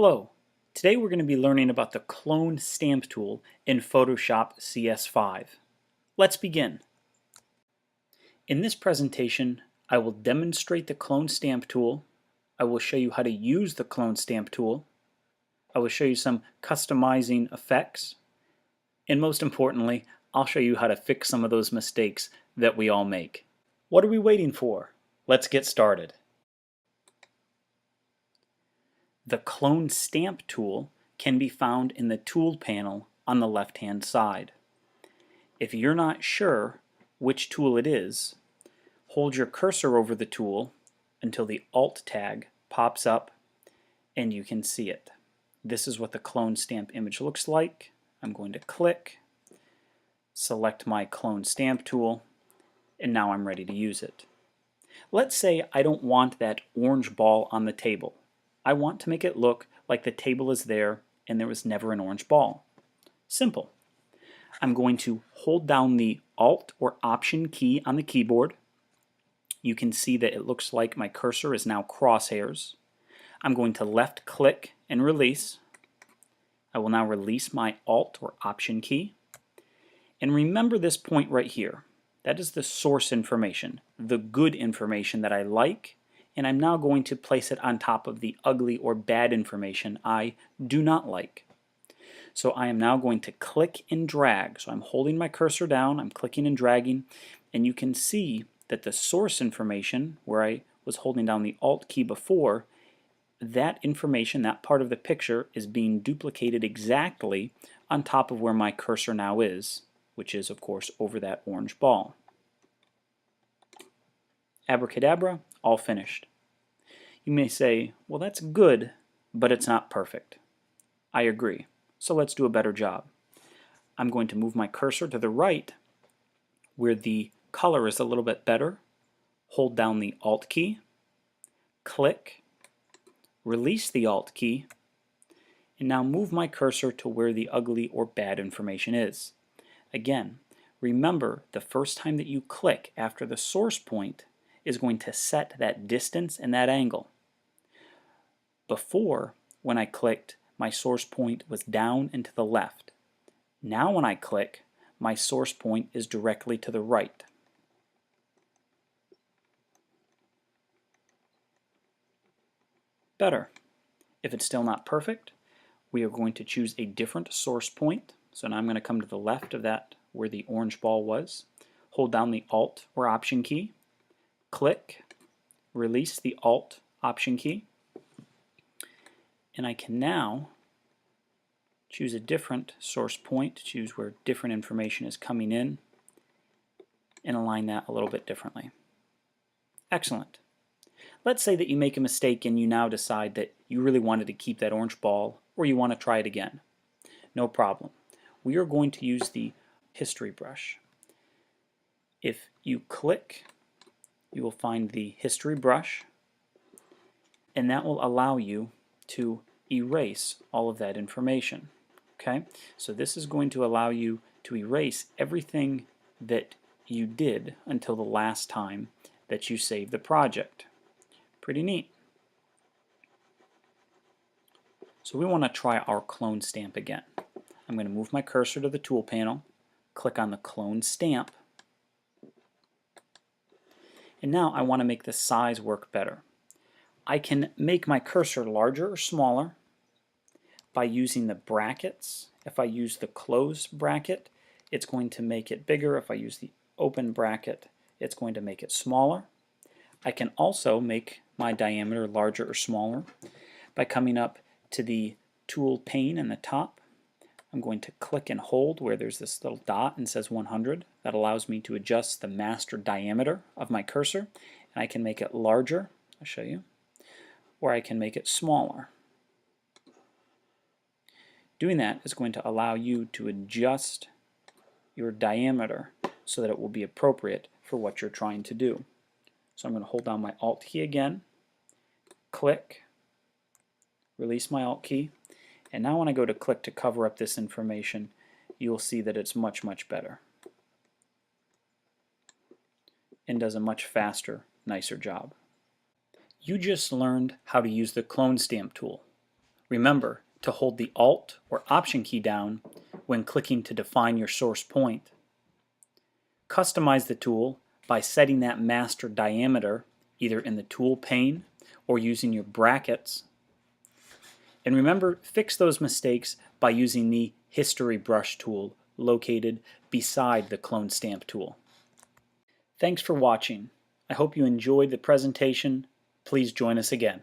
Hello, today we're going to be learning about the clone stamp tool in Photoshop CS5. Let's begin. In this presentation, I will demonstrate the clone stamp tool, I will show you how to use the clone stamp tool, I will show you some customizing effects, and most importantly, I'll show you how to fix some of those mistakes that we all make. What are we waiting for? Let's get started. The Clone Stamp tool can be found in the Tool panel on the left-hand side. If you're not sure which tool it is, hold your cursor over the tool until the Alt tag pops up and you can see it. This is what the Clone Stamp image looks like. I'm going to click, select my Clone Stamp tool, and now I'm ready to use it. Let's say I don't want that orange ball on the table. I want to make it look like the table is there and there was never an orange ball. Simple. I'm going to hold down the Alt or Option key on the keyboard. You can see that it looks like my cursor is now crosshairs. I'm going to left click and release. I will now release my Alt or Option key. And remember this point right here. That is the source information, the good information that I like, and I'm now going to place it on top of the ugly or bad information I do not like. So I am now going to click and drag. So I'm holding my cursor down, I'm clicking and dragging, and you can see that the source information, where I was holding down the Alt key before, that information, that part of the picture, is being duplicated exactly on top of where my cursor now is, which is, of course, over that orange ball. Abracadabra, all finished. You may say, well, that's good, but it's not perfect. I agree. So let's do a better job. I'm going to move my cursor to the right where the color is a little bit better. Hold down the Alt key, click, release the Alt key, and now move my cursor to where the ugly or bad information is. Again, remember the first time that you click after the source point is going to set that distance and that angle. Before, when I clicked, my source point was down and to the left. Now when I click, my source point is directly to the right. Better. If it's still not perfect, we are going to choose a different source point. So now I'm going to come to the left of that where the orange ball was. Hold down the Alt or Option key. Click, release the Alt Option key, and I can now choose a different source point, choose where different information is coming in, and align that a little bit differently. Excellent. Let's say that you make a mistake and you now decide that you really wanted to keep that orange ball or you want to try it again. No problem. We are going to use the history brush. If you click, you will find the history brush, and that will allow you to erase all of that information. Okay, so this is going to allow you to erase everything that you did until the last time that you saved the project. Pretty neat. So we want to try our clone stamp again. I'm going to move my cursor to the tool panel, click on the clone stamp, and now I want to make the size work better. I can make my cursor larger or smaller by using the brackets. If I use the closed bracket, it's going to make it bigger. If I use the open bracket, it's going to make it smaller. I can also make my diameter larger or smaller by coming up to the tool pane in the top. I'm going to click and hold where there's this little dot and says 100. That allows me to adjust the master diameter of my cursor, and I can make it larger, I'll show you, or I can make it smaller. Doing that is going to allow you to adjust your diameter so that it will be appropriate for what you're trying to do. So I'm going to hold down my Alt key again, click, release my Alt key, and now when I go to click to cover up this information, you'll see that it's much, much better and does a much faster, nicer job. You just learned how to use the clone stamp tool. Remember to hold the Alt or Option key down when clicking to define your source point. Customize the tool by setting that master diameter either in the tool pane or using your brackets. And remember, fix those mistakes by using the History Brush tool located beside the Clone Stamp tool. Thanks for watching. I hope you enjoyed the presentation. Please join us again.